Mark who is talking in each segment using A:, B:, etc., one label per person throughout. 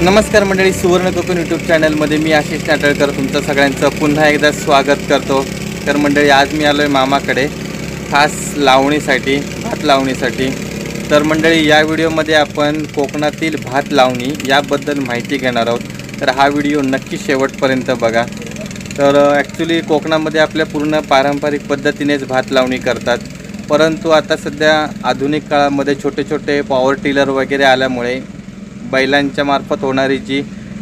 A: नमस्कार मंडळी, सुवर्ण कोकण यूट्यूब चॅनलमध्ये मी आशिष नाटळकर तुमचं सगळ्यांचं पुन्हा एकदा स्वागत करतो। तर मंडळी, आज मी आलो आहे मामाकडे खास लावणीसाठी, भात लावणीसाठी। तर मंडळी, या व्हिडिओमध्ये आपण कोकणातील भात लावणी याबद्दल माहिती घेणार आहोत। तर हा व्हिडिओ नक्की शेवटपर्यंत बघा। तर ॲक्च्युली कोकणामध्ये आपल्या पूर्ण पारंपरिक पद्धतीनेच भात लावणी करतात, परंतु आता सध्या आधुनिक काळामध्ये छोटे छोटे पॉवर टिलर वगैरे आल्यामुळे बैलांच्या मार्फत होणारी जी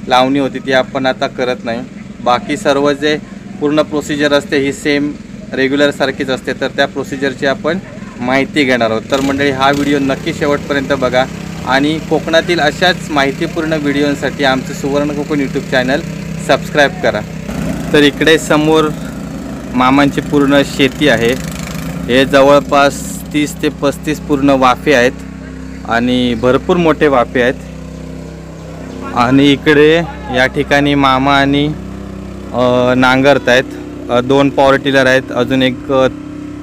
A: लावणी होती ती आपण आता करत नाही। बाकी सर्व जे पूर्ण प्रोसिजर असते ही सेम रेग्युलर सारखीच असते। तर त्या प्रोसिजरची आपण माहिती घेणार आहोत। तर मंडळी, हा व्हिडिओ नक्की शेवटपर्यंत बघा आणि कोकणातील अशाच माहितीपूर्ण व्हिडिओंसाठी आमचं सुवर्ण कोकण यूट्यूब चॅनल सबस्क्राईब करा। तर इकडे समोर मामांची पूर्ण शेती आहे। हे जवळपास 30 ते 35 पूर्ण वाफे आहेत आणि भरपूर मोठे वाफे आहेत। आणि इकडे या ठिकाणी मामा आणि नांगरत आहेत। 2 पॉवर टिलर आहेत, अजून एक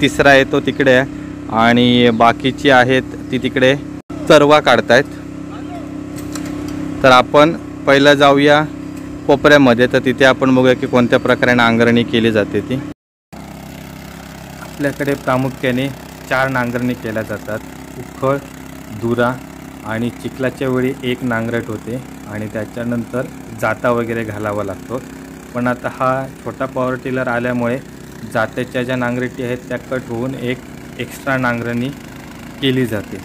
A: तिसरा आहे तो तिकडे आहे आणि बाकीची आहेत ती तिकडे तरवा काढतायत। तर आपण पहिला जाऊया कोपऱ्यामध्ये, तर तिथे आपण बघूया की कोणत्या प्रकारे नांगरणी केली जाते ती। आपल्याकडे प्रामुख्याने 4 नांगरणी केल्या जातात, उखळ, दुरा आणि चिखलाच्या वेळी 1 नांगरट होते आणि त्याच्यानंतर जाता वगैरे घालावा लागतो। पण आता हा छोटा पॉवर टिलर आल्यामुळे जात्याच्या ज्या नांगरटी आहेत त्या कट होऊन एक एक्स्ट्रा नांगरणी केली जाते।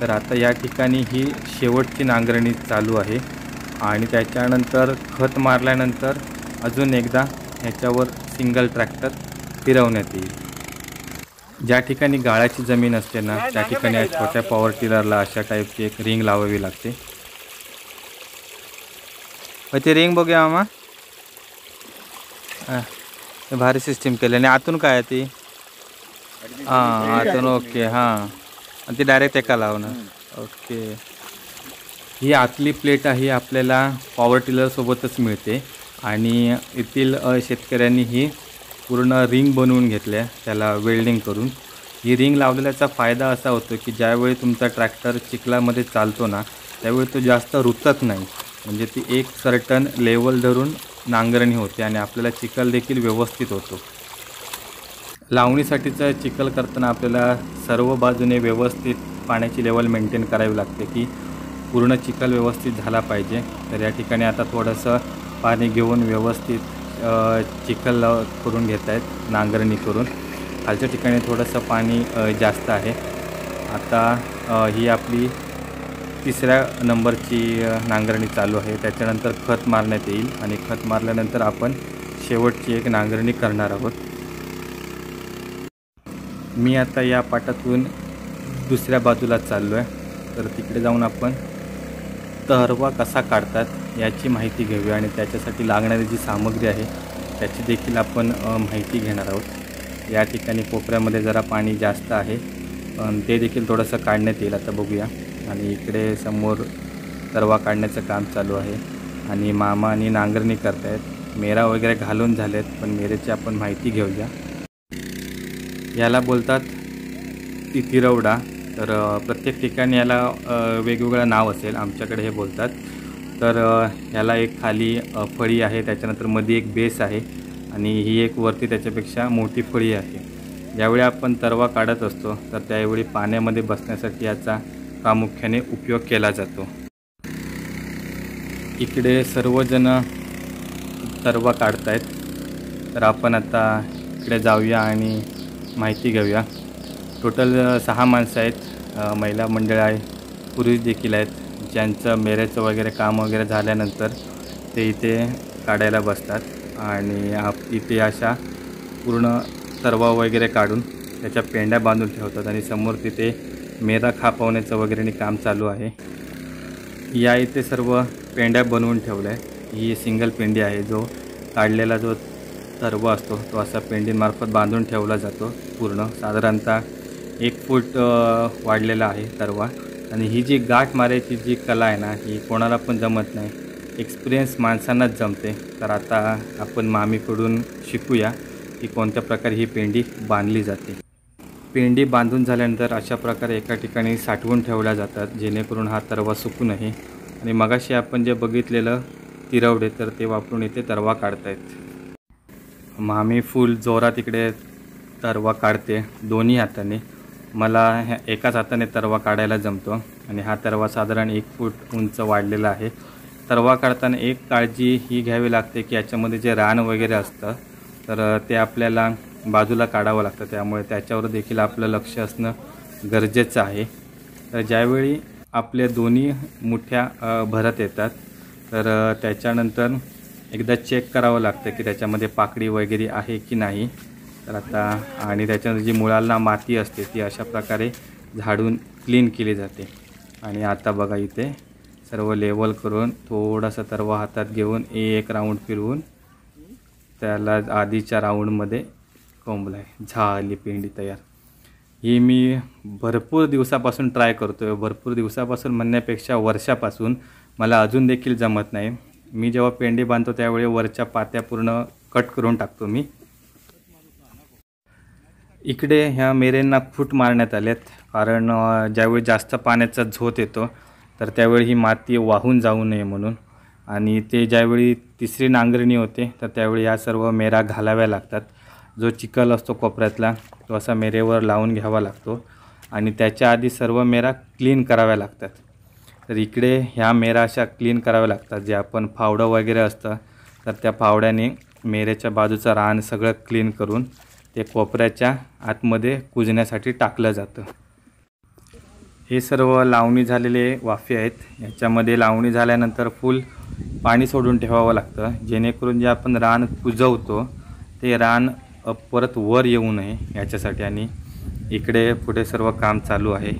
A: तर आता या ठिकाणी ही शेवटची नांगरणी चालू आहे आणि त्याच्यानंतर खत मारल्यानंतर अजून एकदा ह्याच्यावर सिंगल ट्रॅक्टर फिरवण्यात येईल। ज्या ठिकाणी गाळाची जमीन असते ना त्या ठिकाणी या छोट्या पॉवर टिलरला अशा टाईपची एक रिंग लावावी लागते। ते रिंग बघूया मामा, भारी सिस्टीम केली। आणि आतून काय आहे ती? हां, आतून ओके, हां, ती डायरेक्ट एका लावणार। ओके, ही आतली प्लेट आहे आपल्याला पॉवर टिलरसोबतच मिळते आणि येथील शेतकऱ्यांनी ही पूर्ण रिंग बनवून घेतल्या, त्याला वेल्डिंग करून। ही रिंग लावलेल्याचा फायदा असा होतो की ज्यावेळी तुमचा ट्रॅक्टर चिखलामध्ये चालतो ना त्यावेळी तो जास्त रुतत नाही, म्हणजे ती एक सर्टन लेवल धरून नांगरणी होते आणि आपल्याला चिखल देखील व्यवस्थित होतो। लावणीसाठीचा चिखल करताना आपल्याला सर्व बाजूने व्यवस्थित पाण्याची लेवल मेंटेन करावी लागते की पूर्ण चिखल व्यवस्थित झाला पाहिजे। तर या ठिकाणी आता थोडंसं पाणी घेऊन व्यवस्थित चिखल करून घेत आहेत नांगरणी करून। खालच्या ठिकाणी थोडंसं पाणी जास्त आहे। आता ही आपली 3ऱ्या नंबरची नांगरणी चालू आहे। त्याच्यानंतर खत मारण्यात येईल आणि खत मारल्यानंतर आपण शेवटची एक नांगरणी करणार आहोत। मी आता या पाटातून दुसऱ्या बाजूला चाललो आहे, तर तिकडे जाऊन आपण तरवा कसा काढतात याची माहिती घेऊया आणि त्याच्यासाठी लागणारी जी सामग्री आहे त्याची देखील आपण माहिती घेणार आहोत। या ठिकाणी कोपऱ्यामध्ये जरा पाणी जास्त आहे, ते देखील थोडंसं काढण्यात येईल, आता बघूया। आणि इकडे समोर तरवा काढण्याचं काम चालू आहे आणि मामा आणि नांगरणी करत आहेत। मेरा वगैरे घालून झालेत, पण मेरेची आपण माहिती घेऊया। याला बोलतात तिरवडा। तर प्रत्येक ठिकाणी याला वेगवेगळं नाव असेल, आमच्याकडे हे बोलतात। तर याला एक खाली फळी आहे, त्याच्यानंतर मध्ये एक बेस आहे आणि ही एक वरती त्याच्यापेक्षा मोठी फळी आहे। ज्यावेळी आपण तरवा काढत असतो तर त्यावेळी पाण्यामध्ये बसण्यासाठी याचा प्रामुख्याने उपयोग केला जातो। इकडे सर्वजण तरवा काढतायत, तर आपण आता इकडे जाऊया आणि माहिती घेऊया। टोटल 6 माणसं आहेत, महिला मंडळ आहे, पुरुष देखील आहेत, ज्यांचं मेऱ्याचं वगैरे काम वगैरे झाल्यानंतर ते इथे काढायला बसतात आणि इथे अशा पूर्ण तरवा वगैरे काढून त्याच्या पेंड्या बांधून ठेवतात आणि समोर तिथे मेरा खापवण्याचं वगैरे काम चालू आहे। या इथे सर्व पेंड्या बनवून ठेवल्या आहे। ही सिंगल पेंडी आहे, जो काढलेला जो तरवा असतो तो असा पेंडीमार्फत बांधून ठेवला जातो। पूर्ण साधारणतः 1 फूट वाढलेला आहे तरवा। आणि ही जी गाठ मारायची जी कला आहे ना ही कोणाला पण जमत नाही, एक्सपिरियन्स माणसांनाच जमते। तर आता आपण मामीकडून शिकूया की कोणत्या प्रकारे ही पेंडी बांधली जाते। पेंडी बांधून झाल्यानंतर अशा प्रकारे एका ठिकाणी साठवून ठेवल्या जातात, जेणेकरून हा तरवा सुकू नये। आणि मगाशी आपण जे बघितलेलं तिरवडे तर ते वापरून इथे तरवा काढतायत. मामी फुल जोरात इकडे तरवा काढते दोन्ही हाताने. मला एकाच हाताने तरवा काढायला जमतो आणि हा तरवा साधारण 1 फूट उंच वाढलेला आहे. तरवा काढताना एक काळजी ही घ्यावी लागते की याच्यामध्ये जे रान वगैरे असतं तर ते आपल्याला बाजूला काढावं लागतं, त्यामुळे त्याच्यावर देखील आपलं लक्ष असणं गरजेचं आहे. तर ज्यावेळी आपल्या दोन्ही मुठ्या भरत येतात तर त्याच्यानंतर एकदा चेक करावं लागतं की त्याच्यामध्ये पाकळी वगैरे आहे की नाही. तर आता आणि त्याच्यानंतर जी मुळाला माती असते ती अशा प्रकारे झाडून क्लीन केली जाते. आणि आता बघा इथे सर्व लेवल करून थोडासा तरवा हातात घेऊन एक राऊंड फिरवून त्याला आधीच्या राऊंडमध्ये कोंबला आहे. झाली पेंडी तयार. ही मी भरपूर दिवसापासून ट्राय करतो आहे. भरपूर दिवसापासून म्हणण्यापेक्षा वर्षापासून. मला अजून देखील जमत नाही. मी जेव्हा पेंडी बांधतो त्यावेळी वरच्या पात्या पूर्ण कट करून टाकतो मी. इकडे ह्या मेरेंना फूट मारण्यात आलेत, कारण ज्यावेळी जास्त पाण्याचा झोत येतो तर त्यावेळी ही माती वाहून जाऊ नये म्हणून. आणि ते ज्यावेळी तिसरी नांगरणी होते तर त्यावेळी या सर्व मेरा घालाव्या लागतात. जो चिखल असतो कोपऱ्यातला तो असा मेरेवर लावून घ्यावा लागतो आणि त्याच्या आधी सर्व मेरा क्लीन कराव्या लागतात. तर इकडे ह्या मेरा अशा क्लीन कराव्या लागतात. जे आपण फावडं वगैरे असतं तर त्या फावड्याने मेरेच्या बाजूचं रान सगळं क्लीन करून ते कोपऱ्याच्या आतमध्ये कुजण्यासाठी टाकलं जातं. हे सर्व लावणी झालेले वाफे आहेत. याच्यामध्ये लावणी झाल्यानंतर फुल पाणी सोडून ठेवावं लागतं, जेणेकरून जे आपण रान कुजवतो ते रान परत वर येऊ नये याच्यासाठी. आणि इकडे पुढे सर्व काम चालू आहे.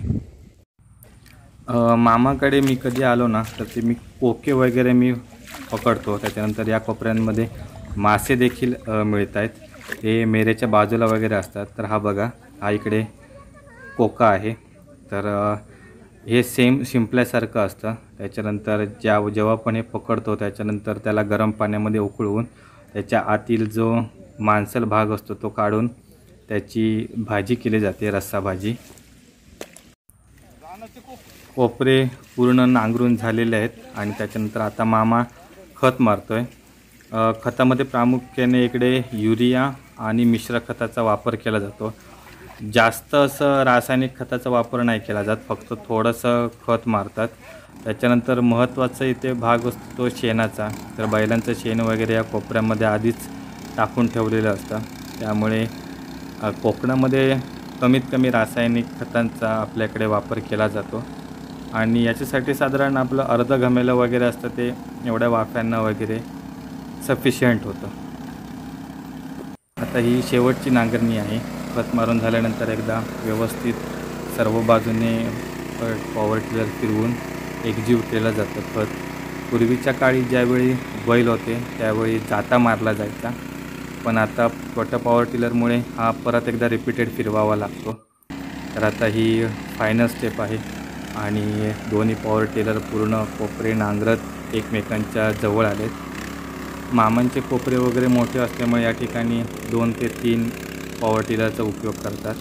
A: मामाकडे मी कधी आलो ना तर ते मी कोके वगैरे मी पकडतो. त्याच्यानंतर या कोपऱ्यांमध्ये मासे देखील मिळत आहेत. ते मेरेच्या बाजूला वगैरे असतात. तर हा बघा, हा इकडे कोका आहे. तर हे सेम शिंपल्यासारखं असतं. त्याच्यानंतर जेव्हा पण हे पकडतो त्याच्यानंतर त्याला गरम पाण्यामध्ये उकळवून त्याच्या आतील जो मांसल भाग असतो तो काढून त्याची भाजी केली जाते, रस्सा भाजी. कोपरे पूर्ण नांगरून झालेले आहेत आणि त्याच्यानंतर आता मामा खत मारतोय. खतामध्ये प्रामुख्याने इकडे युरिया आणि मिश्र खताचा वापर केला जातो. जास्त असं रासायनिक खताचा वापर नाही केला जात, फक्त थोडंसं खत मारतात. त्याच्यानंतर महत्त्वाचा इथे भाग असतो तो शेणाचा. तर बैलांचं शेण वगैरे या कोपऱ्यामध्ये आधीच टाकून ठेवलेलं असतं, त्यामुळे कोकणामध्ये कमीत कमी रासायनिक खतांचा आपल्याकडे वापर केला जातो. आणि याच्यासाठी साधारण आपलं अर्ध घमेलं वगैरे असतं, ते एवढ्या वाफ्यांना वगैरे सफिशियंट होतं. आता ही शेवटची नांगरणी आहे. खत मारून झाल्यानंतर एकदा व्यवस्थित सर्व बाजूने पॉवर टिलर फिरवून एकजीव केलं जातं खत. पूर्वीच्या काळी ज्यावेळी बैल होते त्यावेळी जाता मारला जायचा, पण आता छोट्या पॉवर टिलरमुळे हा परत एकदा रिपीटेड फिरवावा लागतो. तर आता ही फायनल स्टेप आहे आणि दोन्ही पॉवर टिलर पूर्ण कोपरे नांगरत एकमेकांच्या जवळ आलेत. मामांचे कोपरे वगैरे मोठे असल्यामुळे या ठिकाणी 2 ते 3 पॉवर टिलरचा उपयोग करतात.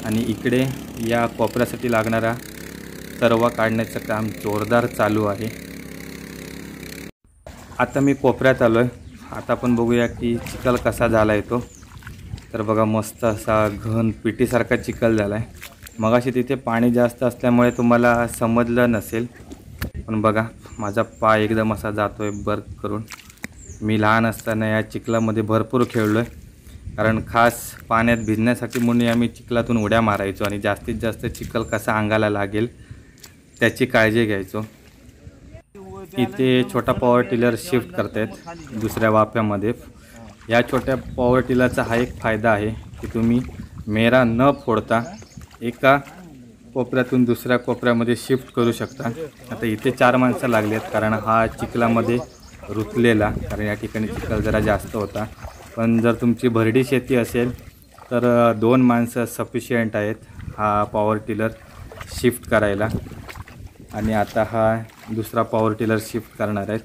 A: आणि इकडे या कोपऱ्यासाठी लागणारा तरवा काढण्याचं काम जोरदार चालू आहे. आता मी कोपऱ्यात आलो आहे. आता आपण बघूया की चिखल कसा झाला आहे तो. तर बघा, मस्त असा घन पिटीसारखा चिखल झाला आहे. मगाशी तिथे पाणी जास्त असल्यामुळे तुम्हाला समजलं नसेल, पण बघा माझा पाय एकदम असा जातो आहे बर्क करून. मी लहान असताना या चिखलामध्ये भरपूर खेळलो आहे, कारण खास पाण्यात भिजण्यासाठी म्हणून आम्ही चिखलातून उड्या मारायचो आणि जास्तीत जास्त चिखल कसा अंगाला लागेल त्याची काळजी घ्यायचो. इथे छोटा पॉवर टिलर शिफ्ट करतायत दुसऱ्या वाफ्यामध्ये. या छोट्या पॉवर टिलरचा हा एक फायदा आहे की तुम्ही मेरा न फोडता एका कोपऱ्यातून दुसऱ्या कोपऱ्यामध्ये शिफ्ट करू शकता. आता इथे 4 माणसं लागली आहेत, कारण हा चिखलामध्ये रुतलेला, कारण या ठिकाणी चिखल जरा जास्त होता. पण जर तुमची भरडी शेती असेल तर 2 माणसं सफिशियंट आहेत हा पॉवर टिलर शिफ्ट करायला. आणि आता हा दुसरा पॉवर टिलर शिफ्ट करणार आहेत.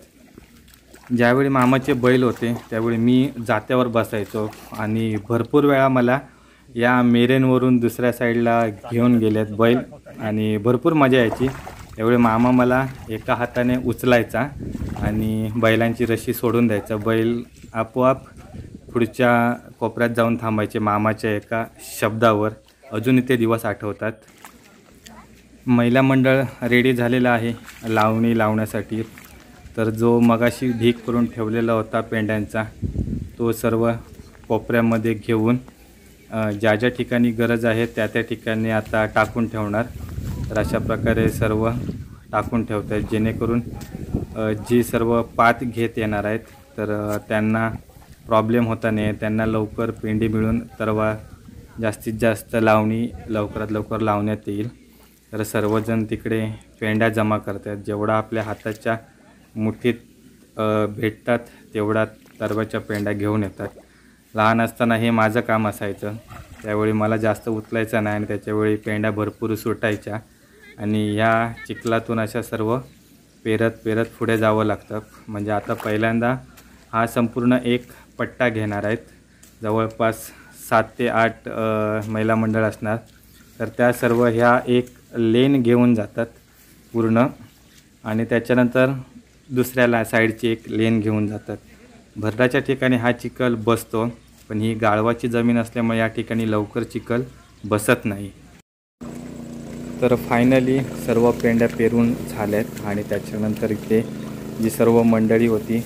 A: ज्यावेळी मामाचे बैल होते त्यावेळी मी जात्यावर बसायचो आणि भरपूर वेळा मला या मेरेंवरून दुसऱ्या साईडला घेऊन गेलेत बैल आणि भरपूर मजा यायची. त्यावेळी मामा मला एका हाताने उचलायचा आणि बैलांची रशी सोडून द्यायचा. बैल आपोआप पुढच्या कोपऱ्यात जाऊन थांबायचे मामाच्या एका शब्दावर. अजूनही ते दिवस आठवतात. महिला मंडळ रेडी झालेलं आहे लावणी लावण्यासाठी. तर जो मगाशी ढीक करून ठेवलेला होता पेंड्यांचा तो सर्व कोपऱ्यामध्ये घेऊन ज्या ज्या ठिकाणी गरज आहे त्या त्या ठिकाणी आता टाकून ठेवणार. तर अशा प्रकारे सर्व टाकून ठेवत आहेत जेणेकरून जी सर्व पात घेत येणार आहेत तर त्यांना प्रॉब्लेम होता नाही, त्यांना लवकर पेंडी मिळून तरवा जास्तीत जास्त लावणी लवकरात लवकर लावण्यात येईल. तर सर्वजण तिकडे पेंड्या जमा करतात. जेवढा आपल्या हाताच्या मुठीत भेटतात तेवढा तरवाच्या पेंड्या घेऊन येतात. लहान असताना हे माझं काम असायचं. त्यावेळी मला जास्त उचलायचं नाही आणि त्याच्यावेळी पेंड्या भरपूर सुटायच्या आणि ह्या चिखलातून अशा सर्व पेरत पेरत पुढे जावं लागतं. म्हणजे आता पहिल्यांदा हा संपूर्ण एक पट्टा घेणार आहेत. जवळपास 7 ते 8 महिला मंडळ असणार. तर त्या सर्व ह्या एक लेन घेऊन जातात पूर्ण आणि त्याच्यानंतर दुसऱ्या साईडची एक लेन घेऊन जातात. भरडाच्या ठिकाणी हा चिखल बसतो, पण ही गाळवाची जमीन असल्यामुळे या ठिकाणी लवकर चिखल बसत नाही. तर फायनली सर्व पेंड्या पेरून झाल्यात आणि त्याच्यानंतर इथे जी सर्व मंडळी होती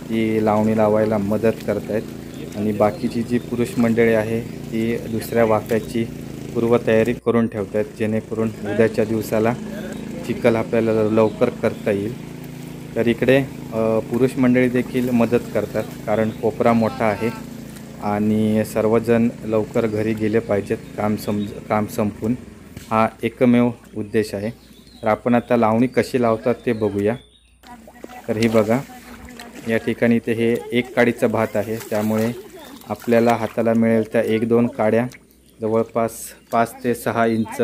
A: ती लावणी लावायला मदत करत आहेत आणि बाकीची जी पुरुष मंडळी आहे ती दुसऱ्या वाफ्याची पूर्वतयारी करून ठेवत आहेत जेणेकरून उद्याच्या दिवसाला चिखल आपल्याला लवकर करता येईल. तर इकडे पुरुष मंडळी देखील मदत करतात कारण कोपरा मोठा आहे आणि सर्वजण लवकर घरी गेले पाहिजेत काम संपून. हा एकमेव उद्देश आहे. तर आपण आता लावणी कशी लावतात ते बघूया. तर ही बघा, या ठिकाणी ते हे एक काडीचं भात आहे त्यामुळे आपल्याला हाताला मिळेल त्या 1-2 काड्या जवळपास 5 ते 6 इंच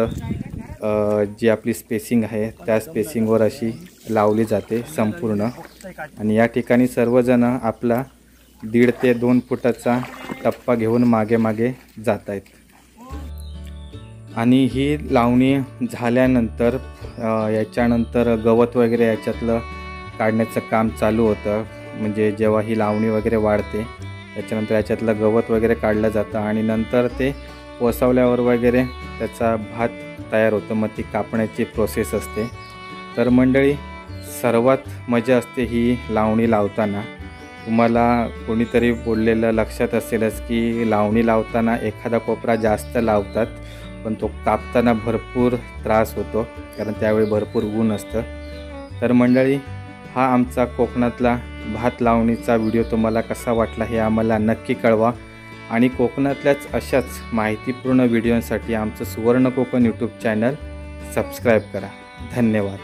A: जी आपली स्पेसिंग आहे त्या स्पेसिंगवर अशी लावली जाते संपूर्ण. आणि या ठिकाणी सर्वजण आपला 1.5 ते 2 फुटाचा टप्पा घेऊन मागे मागे जात आहेत. आणि ही लावणी झाल्यानंतर याच्यानंतर गवत वगैरे याच्यातलं काढण्याचं काम चालू होतं. म्हणजे जेव्हा ही लावणी वगैरे वाढते त्याच्यानंतर याच्यातलं गवत वगैरे काढलं जातं आणि नंतर ते पोसवल्यावर वगैरे त्याचा भात तयार होतं. मग ती कापण्याची प्रोसेस असते. तर मंडळी सर्वात मजा असते ही लावणी लावताना. तुम्हाला कोणीतरी बोललेलं लक्षात असेलच की लावणी लावताना एखादा कोपरा जास्त लावतात पण तो कापताना भरपूर त्रास होतो कारण त्यावेळी भरपूर ऊन असतं. तर मंडळी हा आमचा कोकणातला भात लावणीचा व्हिडिओ तुम्हाला कसा वाटला हे आम्हाला नक्की कळवा आणि कोकणातल्याच अशाच माहितीपूर्ण व्हिडिओसाठी आमचं सुवर्ण कोकण यूट्यूब चॅनल सबस्क्राईब करा. धन्यवाद.